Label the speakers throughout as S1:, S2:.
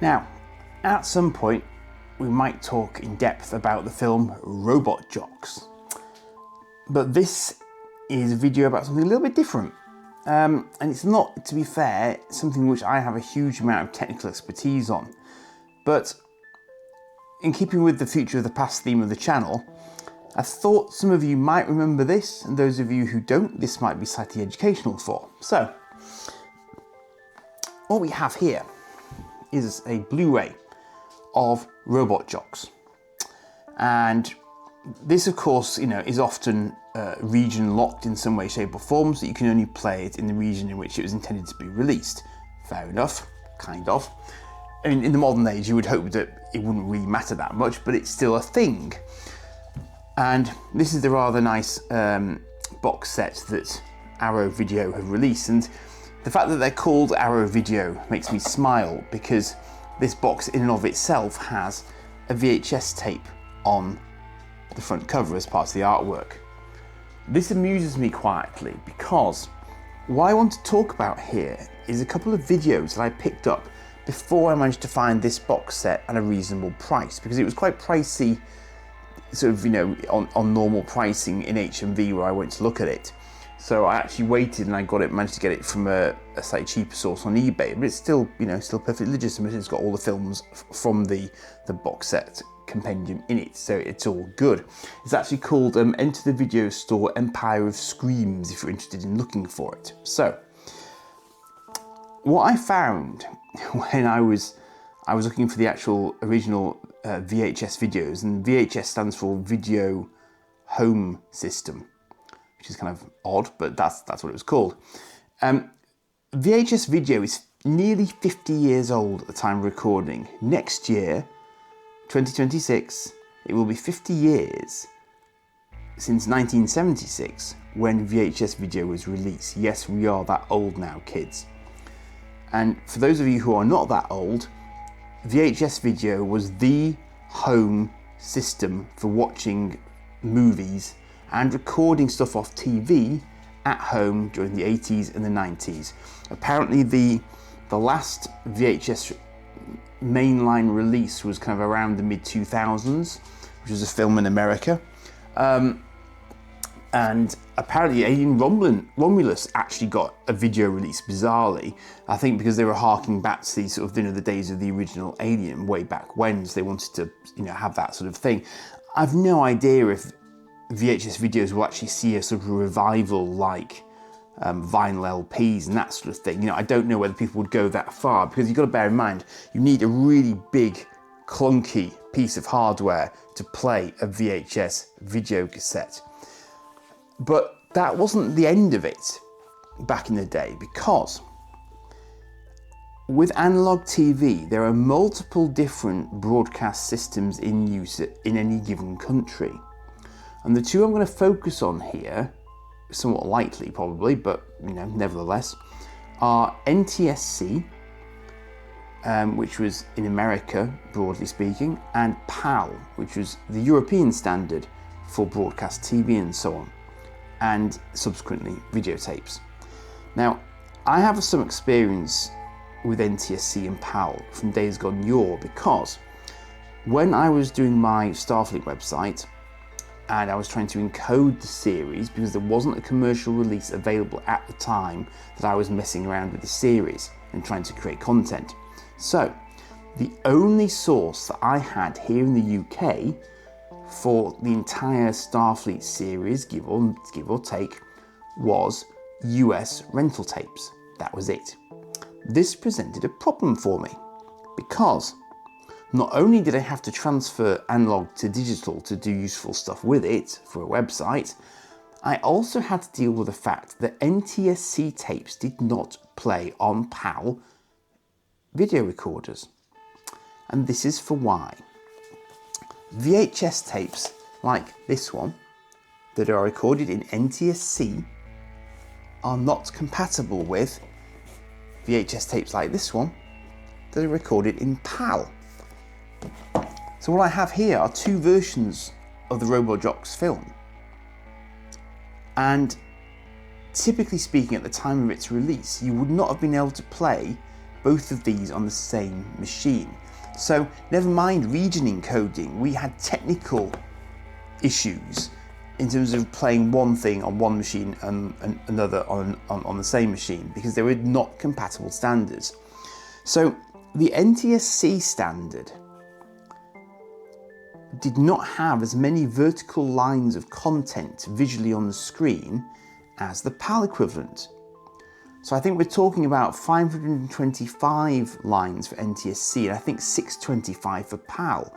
S1: Now, at some point, we might talk in depth about the film Robot Jox. But this is a video about something a little bit different. And it's not, to be fair, something which I have a huge amount of technical expertise on. But in keeping with the future of the past theme of the channel, I thought some of you might remember this, and those of you who don't, this might be slightly educational for. So, what we have here is a Blu-ray of Robot Jox. And this, of course, is often region locked in some way, shape or form, so you can only play it in the region in which it was intended to be released. Fair enough, kind of. I mean, in the modern age, you would hope that it wouldn't really matter that much, but it's still a thing. And this is the rather nice box set that Arrow Video have released. And the fact that they're called Arrow Video makes me smile, because this box in and of itself has a VHS tape on the front cover as part of the artwork. This amuses me quietly because what I want to talk about here is a couple of videos that I picked up before I managed to find this box set at a reasonable price, because it was quite pricey, sort of, on normal pricing in HMV where I went to look at it. So I actually waited and I managed to get it from a slightly cheaper source on eBay, but it's still, still perfectly legitimate. It's got all the films from the box set compendium in it, so it's all good. It's actually called Enter the Video Store Empire of Screams, if you're interested in looking for it. So, what I found when I was looking for the actual original VHS videos, and VHS stands for Video Home System, which is kind of odd, but that's what it was called. VHS video is nearly 50 years old at the time of recording. Next year, 2026, it will be 50 years since 1976 when VHS video was released. Yes, we are that old now, kids. And for those of you who are not that old, VHS video was the home system for watching movies and recording stuff off TV at home during the 80s and the 90s. Apparently the last VHS mainline release was kind of around the mid-2000s, which was a film in America. And apparently Alien Romulus actually got a video release, bizarrely. I think because they were harking back to the sort of, the days of the original Alien way back when, so they wanted to, have that sort of thing. I've no idea if VHS videos will actually see a sort of revival like vinyl LPs and that sort of thing. I don't know whether people would go that far, because you've got to bear in mind, you need a really big, clunky piece of hardware to play a VHS video cassette. But that wasn't the end of it back in the day, because with analog TV, there are multiple different broadcast systems in use in any given country. And the two I'm going to focus on here, somewhat lightly probably, but nevertheless, are NTSC, which was in America, broadly speaking, and PAL, which was the European standard for broadcast TV and so on, and subsequently videotapes. Now, I have some experience with NTSC and PAL from days gone yore, because when I was doing my Starfleet website, and I was trying to encode the series, because there wasn't a commercial release available at the time that I was messing around with the series and trying to create content. So, the only source that I had here in the UK for the entire Starfleet series, give or take, was US rental tapes. That was it. This presented a problem for me, because not only did I have to transfer analog to digital to do useful stuff with it for a website, I also had to deal with the fact that NTSC tapes did not play on PAL video recorders. And this is for why. VHS tapes like this one that are recorded in NTSC are not compatible with VHS tapes like this one that are recorded in PAL. So what I have here are two versions of the Robot Jox film. And typically speaking, at the time of its release, you would not have been able to play both of these on the same machine. So never mind region encoding, we had technical issues in terms of playing one thing on one machine and another on the same machine, because they were not compatible standards. So the NTSC standard did not have as many vertical lines of content visually on the screen as the PAL equivalent. So I think we're talking about 525 lines for NTSC, and I think 625 for PAL.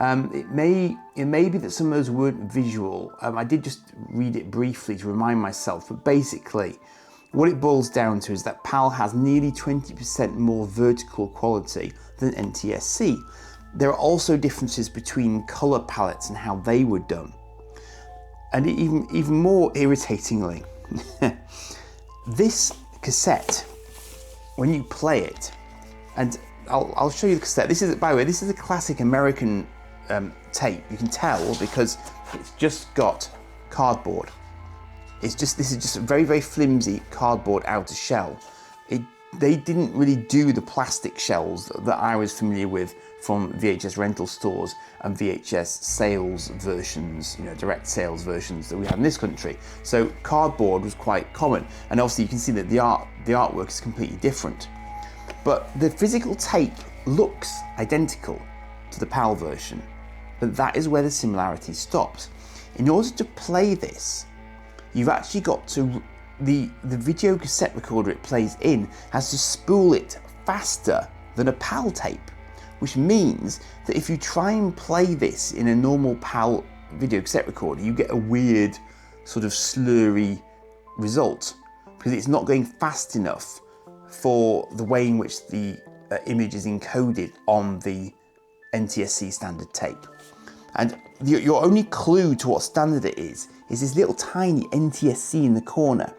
S1: It may be that some of those weren't visual. I did just read it briefly to remind myself, but basically what it boils down to is that PAL has nearly 20% more vertical quality than NTSC. There are also differences between colour palettes and how they were done. And even more irritatingly, this cassette, when you play it, and I'll show you the cassette. This is, by the way, this is a classic American tape. You can tell because it's just got cardboard. This is just a very, very flimsy cardboard outer shell. They didn't really do the plastic shells that I was familiar with from VHS rental stores and VHS sales versions, direct sales versions that we have in this country. So cardboard was quite common, and obviously you can see that the artwork is completely different. But the physical tape looks identical to the PAL version, but that is where the similarity stops. In order to play this, you've actually got to, the video cassette recorder it plays in has to spool it faster than a PAL tape, which means that if you try and play this in a normal PAL video cassette recorder, you get a weird sort of slurry result because it's not going fast enough for the way in which the image is encoded on the NTSC standard tape. And your only clue to what standard it is this little tiny NTSC in the corner,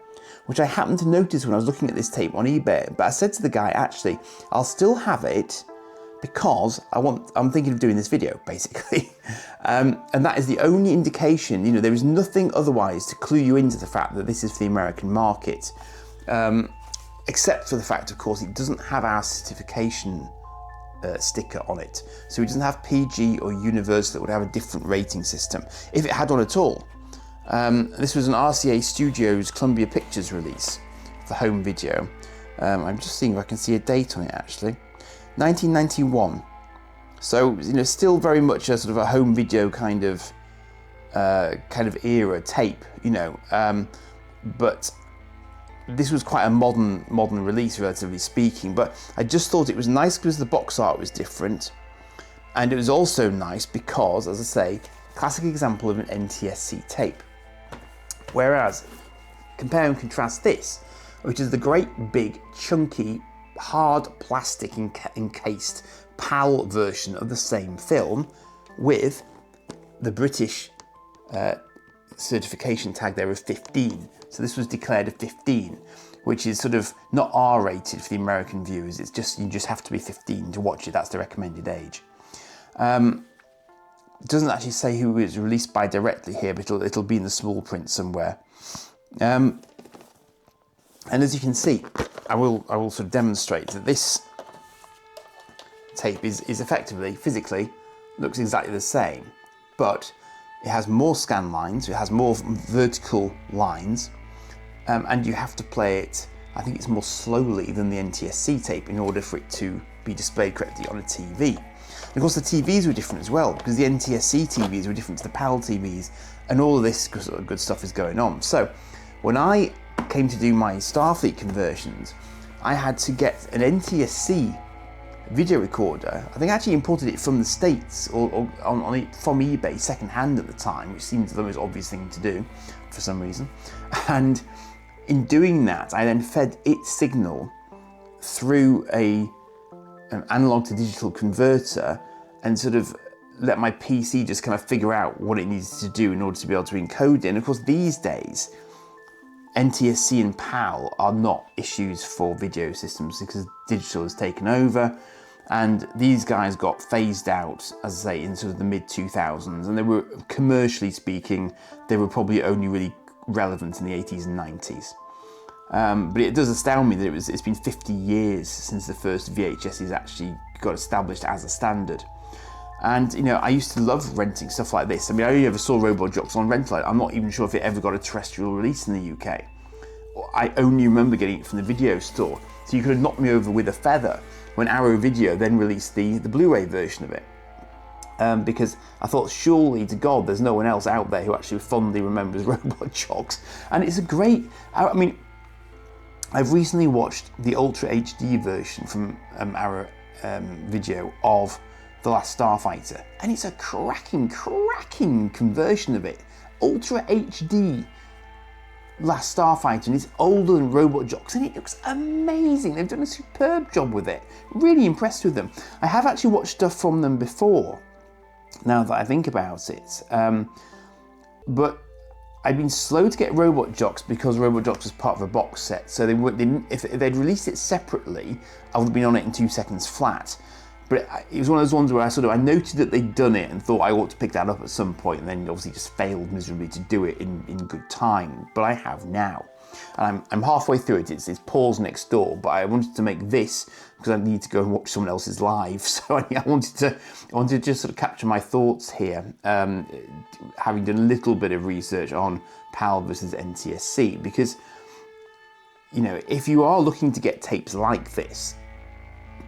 S1: which I happened to notice when I was looking at this tape on eBay. But I said to the guy, actually, I'll still have it because I'm thinking of doing this video, basically. And that is the only indication, there is nothing otherwise to clue you into the fact that this is for the American market, except for the fact, of course, it doesn't have our certification sticker on it. So it doesn't have PG or Universal that would have a different rating system, if it had one at all. This was an RCA Studios Columbia Pictures release for home video. I'm just seeing if I can see a date on it actually. 1991. So still very much a sort of a home video kind of era tape, but this was quite a modern release, relatively speaking. But I just thought it was nice because the box art was different, and it was also nice because, as I say, classic example of an NTSC tape. Whereas, compare and contrast this, which is the great big chunky hard plastic encased PAL version of the same film with the British certification tag there of 15. So this was declared a 15, which is sort of not R-rated for the American viewers. It's just, you just have to be 15 to watch it. That's the recommended age. It doesn't actually say who it was released by directly here, but it'll be in the small print somewhere. And as you can see, I will sort of demonstrate that this tape is effectively, physically, looks exactly the same, but it has more scan lines, it has more vertical lines, and you have to play it, I think it's more slowly than the NTSC tape in order for it to be displayed correctly on a TV. And of course the TVs were different as well, because the NTSC TVs were different to the PAL TVs, and all of this sort of good stuff is going on. So when I came to do my Starfleet conversions, I had to get an NTSC video recorder. I think I actually imported it from the States or from eBay second-hand at the time, which seemed the most obvious thing to do for some reason. And in doing that, I then fed its signal through an analog to digital converter and sort of let my PC just kind of figure out what it needs to do in order to be able to encode it. And of course, these days, NTSC and PAL are not issues for video systems because digital has taken over, and these guys got phased out, as I say, in sort of the mid-2000s, and they were, commercially speaking, they were probably only really relevant in the 80s and 90s. But it does astound me that it's been 50 years since the first VHS actually got established as a standard. And, you know, I used to love renting stuff like this. I mean, I only ever saw Robot Jox on rental. I'm not even sure if it ever got a terrestrial release in the UK. I only remember getting it from the video store. So you could have knocked me over with a feather when Arrow Video then released the Blu-ray version of it. Because I thought, surely to God, there's no one else out there who actually fondly remembers Robot Jox. And it's a great, I mean, I've recently watched the Ultra HD version from Arrow Video of The Last Starfighter, and it's a cracking conversion of it. Ultra HD Last Starfighter, and it's older than Robot Jox, and it looks amazing. They've done a superb job with it. Really impressed with them. I have actually watched stuff from them before, now that I think about it, but I'd been slow to get Robot Jox because Robot Jox was part of a box set, so if they'd released it separately, I would have been on it in 2 seconds flat. But it was one of those ones where I noted that they'd done it and thought I ought to pick that up at some point, and then obviously just failed miserably to do it in good time. But I have now. And I'm halfway through it. It's paused next door, but I wanted to make this because I need to go and watch someone else's live. So I wanted to just sort of capture my thoughts here, having done a little bit of research on PAL versus NTSC, because, you know, if you are looking to get tapes like this,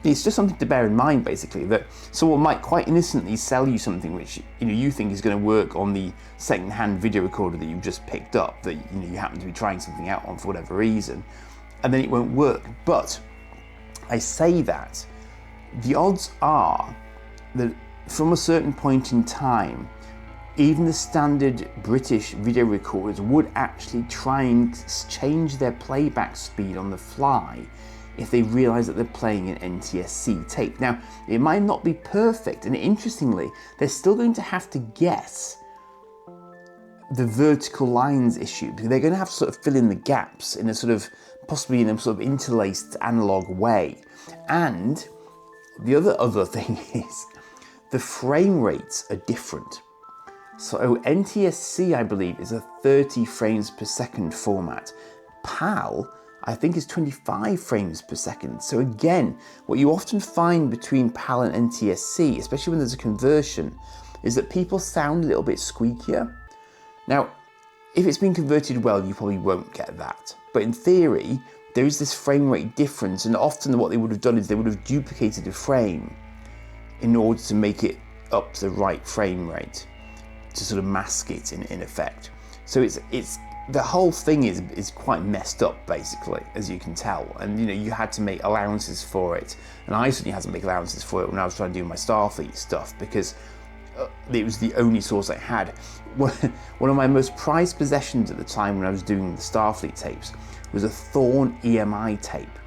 S1: it's just something to bear in mind, basically, that someone might quite innocently sell you something which, you know, you think is going to work on the second-hand video recorder that you've just picked up, that, you know, you happen to be trying something out on for whatever reason, and then it won't work. But I say that the odds are that from a certain point in time, even the standard British video recorders would actually try and change their playback speed on the fly if they realise that they're playing an NTSC tape. Now, it might not be perfect, and interestingly, they're still going to have to guess the vertical lines issue, because they're going to have to sort of fill in the gaps in a sort of, possibly in a sort of interlaced analog way. And the other thing is, the frame rates are different. So NTSC, I believe, is a 30 frames per second format. PAL, I think, is 25 frames per second. So again, what you often find between PAL and NTSC, especially when there's a conversion, is that people sound a little bit squeakier. Now, if it's been converted well, you probably won't get that. But in theory, there is this frame rate difference, and often what they would have done is they would have duplicated a frame in order to make it up to the right frame rate, to sort of mask it in effect. So it's the whole thing is quite messed up, basically, as you can tell. And, you know, you had to make allowances for it. And I certainly had to make allowances for it when I was trying to do my Starfleet stuff, because it was the only source I had. One of my most prized possessions at the time when I was doing the Starfleet tapes was a Thorn EMI tape,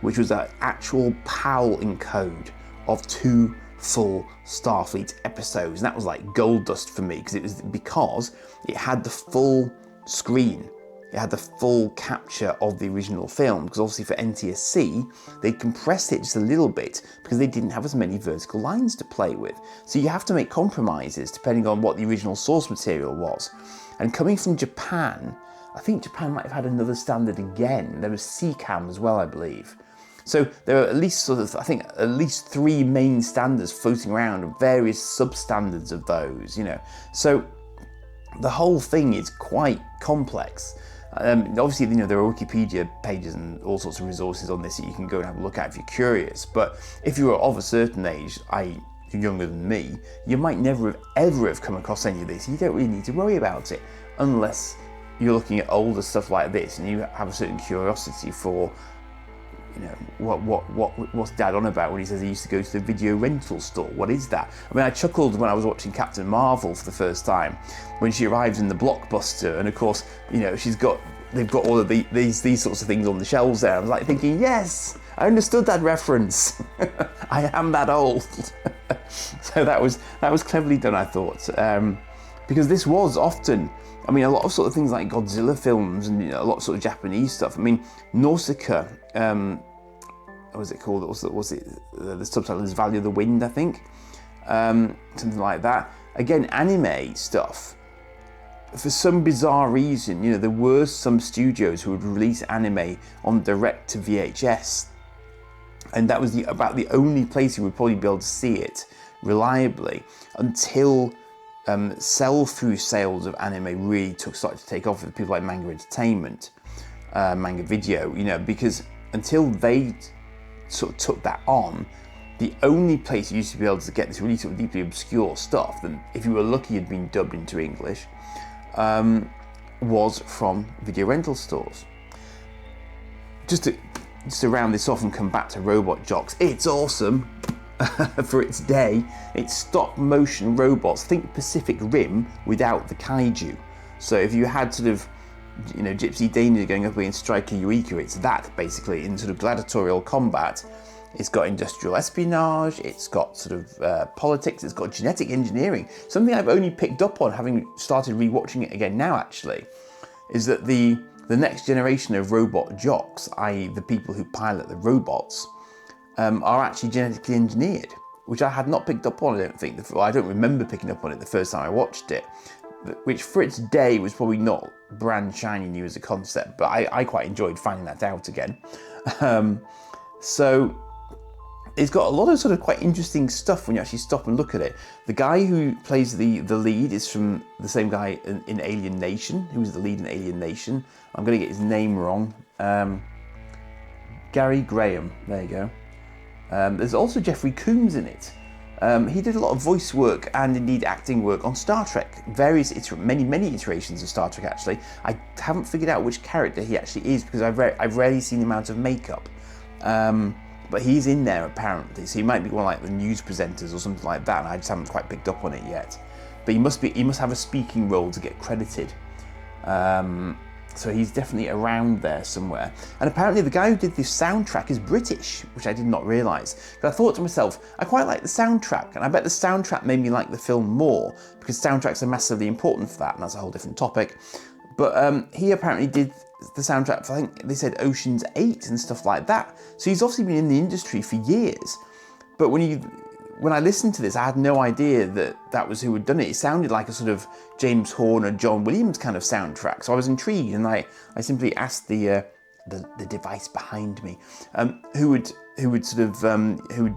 S1: which was an actual PAL encode of 2 full Starfleet episodes. And that was like gold dust for me, because it had the full screen. It had the full capture of the original film, because obviously for NTSC, they compressed it just a little bit because they didn't have as many vertical lines to play with. So you have to make compromises depending on what the original source material was. And coming from Japan, I think Japan might have had another standard again. There was CCAM as well, I believe. So there are at least at least 3 main standards floating around, and various substandards of those, you know. So the whole thing is quite complex. Obviously, you know, there are Wikipedia pages and all sorts of resources on this that you can go and have a look at if you're curious. But if you are of a certain age, you're younger than me, you might never ever have come across any of this. You don't really need to worry about it unless you're looking at older stuff like this and you have a certain curiosity for, you know, what's Dad on about when he says he used to go to the video rental store? What is that? I mean, I chuckled when I was watching Captain Marvel for the first time, when she arrives in the Blockbuster, and of course, you know, they've got all of these sorts of things on the shelves there. I was like thinking, yes, I understood that reference. I am that old. So that was cleverly done, I thought, because this was often, I mean, a lot of sort of things like Godzilla films and, you know, a lot of sort of Japanese stuff. I mean, Nausicaa, what was it called? The subtitle is Valley of the Wind, I think. Something like that. Again, anime stuff. for some bizarre reason, there were some studios who would release anime on direct to VHS, and that was about the only place you would probably be able to see it reliably until sell-through sales of anime really started to take off with people like Manga Entertainment, Manga Video, because until they sort of took that on, the only place you used to be able to get this really sort of deeply obscure stuff that, if you were lucky, had been dubbed into English, was from video rental stores. Just to round this off and come back to Robot Jox, it's awesome. For its day, it's stop motion robots. Think Pacific Rim without the kaiju. So if you had sort of, Gypsy Danger going up against Striker Eureka, it's that basically in sort of gladiatorial combat. It's got industrial espionage, it's got sort of politics, it's got genetic engineering. Something I've only picked up on, having started rewatching it again now actually, is that the next generation of robot jocks, i.e. the people who pilot the robots, are actually genetically engineered, which I had not picked up on, I don't think. I don't remember picking up on it the first time I watched it, which for its day was probably not brand shiny new as a concept, but I quite enjoyed finding that out again. So it's got a lot of sort of quite interesting stuff when you actually stop and look at it. The guy who plays the lead is from the same guy in Alien Nation, who was the lead in Alien Nation. I'm going to get his name wrong. Gary Graham, there you go. There's also Jeffrey Combs in it. He did a lot of voice work and indeed acting work on Star Trek, many iterations of Star Trek actually. I haven't figured out which character he actually is because I've rarely seen him out of makeup. But he's in there apparently, so he might be one of like the news presenters or something like that, and I just haven't quite picked up on it yet. But he must have a speaking role to get credited. So he's definitely around there somewhere. And apparently the guy who did this soundtrack is British, which I did not realise. But I thought to myself, I quite like the soundtrack, and I bet the soundtrack made me like the film more, because soundtracks are massively important for that, and that's a whole different topic. But he apparently did the soundtrack for, I think they said Ocean's 8 and stuff like that. So he's obviously been in the industry for years. But when I listened to this, I had no idea that was who had done it. It sounded like a sort of James Horner, John Williams kind of soundtrack. So I was intrigued, and I simply asked the device behind me who had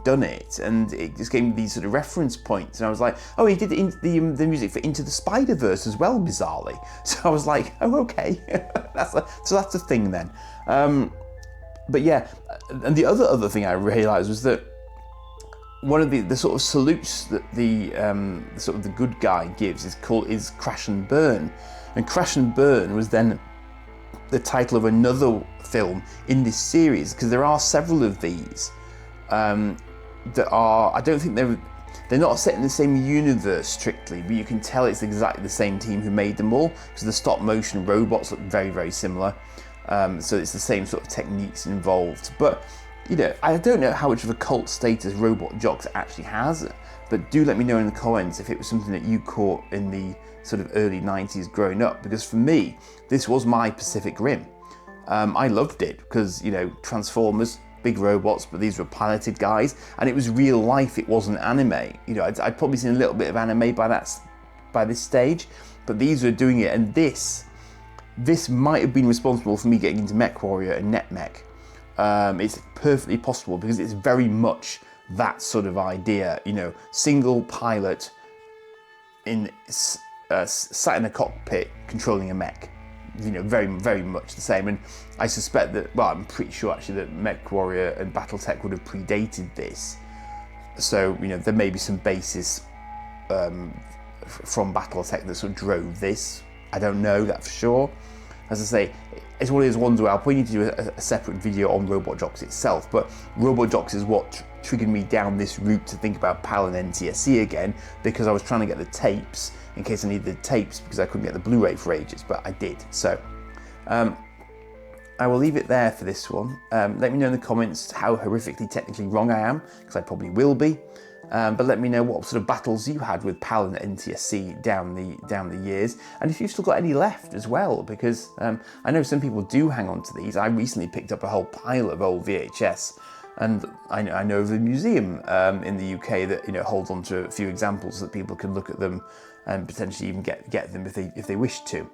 S1: done it, and it just gave me these sort of reference points. And I was like, oh, he did the music for Into the Spider-Verse as well, bizarrely. So I was like, oh, okay, so that's a thing then. But yeah, and the other thing I realised was that one of the sort of salutes that the sort of the good guy gives is Crash and Burn, and Crash and Burn was then the title of another film in this series, because there are several of these that are, I don't think they're not set in the same universe strictly, but you can tell it's exactly the same team who made them all, because the stop motion robots look very, very similar. So it's the same sort of techniques involved. But I don't know how much of a cult status Robot Jox actually has, but do let me know in the comments if it was something that you caught in the sort of early 90s growing up, because for me, this was my Pacific Rim. I loved it because, Transformers, big robots, but these were piloted guys, and it was real life, it wasn't anime. I'd probably seen a little bit of anime by this stage, but these were doing it, and this might have been responsible for me getting into MechWarrior and NetMech. It's perfectly possible because it's very much that sort of idea, single pilot sat in a cockpit controlling a mech. Very, very much the same. And I suspect that, well, I'm pretty sure actually that MechWarrior and BattleTech would have predated this. So, there may be some basis from BattleTech that sort of drove this. I don't know that for sure. As I say, it's one of those ones where I'll probably need to do a separate video on Robot Jox itself, but Robot Jox is what triggered me down this route to think about PAL and NTSC again, because I was trying to get the tapes in case I needed the tapes because I couldn't get the Blu-ray for ages, but I did. So I will leave it there for this one. Let me know in the comments how horrifically technically wrong I am, because I probably will be. But let me know what sort of battles you had with PAL and NTSC down the years, and if you've still got any left as well, because I know some people do hang on to these. I recently picked up a whole pile of old VHS And I know of a museum in the UK that, you know, holds on to a few examples so that people can look at them and potentially even get them if they wish to.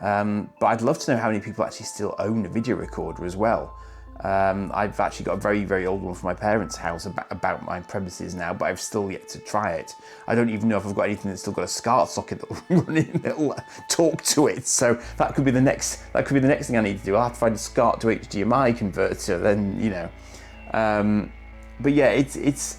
S1: But I'd love to know how many people actually still own a video recorder as well. I've actually got a very, very old one from my parents' house about my premises now, but I've still yet to try it. I don't even know if I've got anything that's still got a SCART socket that'll run in, that'll talk to it. So that could be the next thing I need to do. I'll have to find a SCART to HDMI converter. Then, you know, but yeah, it's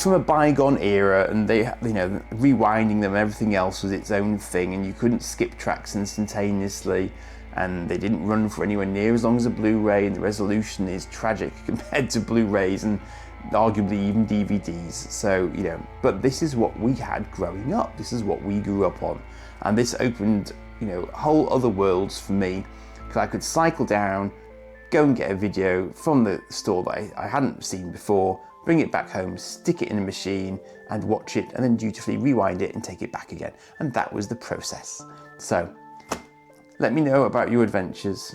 S1: from a bygone era, and they, you know, rewinding them and everything else was its own thing, and you couldn't skip tracks instantaneously. And they didn't run for anywhere near as long as a Blu-ray, and the resolution is tragic compared to Blu-rays and arguably even DVDs. So, you know, but this is what we had growing up. This is what we grew up on. And this opened, you know, whole other worlds for me, because I could cycle down, go and get a video from the store that I hadn't seen before, bring it back home, stick it in a machine and watch it, and then dutifully rewind it and take it back again. And that was the process. So, let me know about your adventures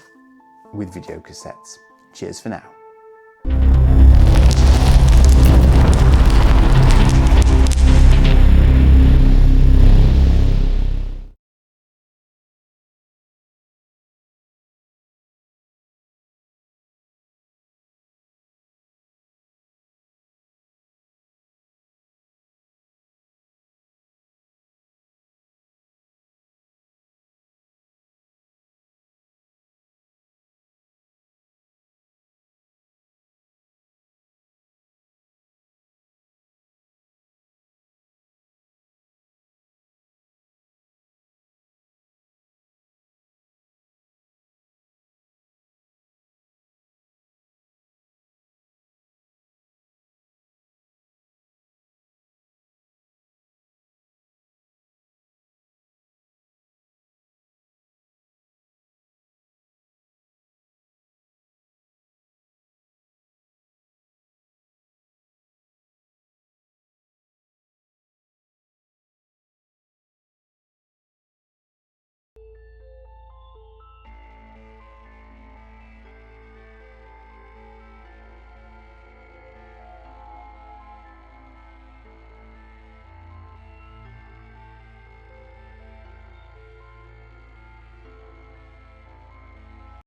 S1: with video cassettes. Cheers for now.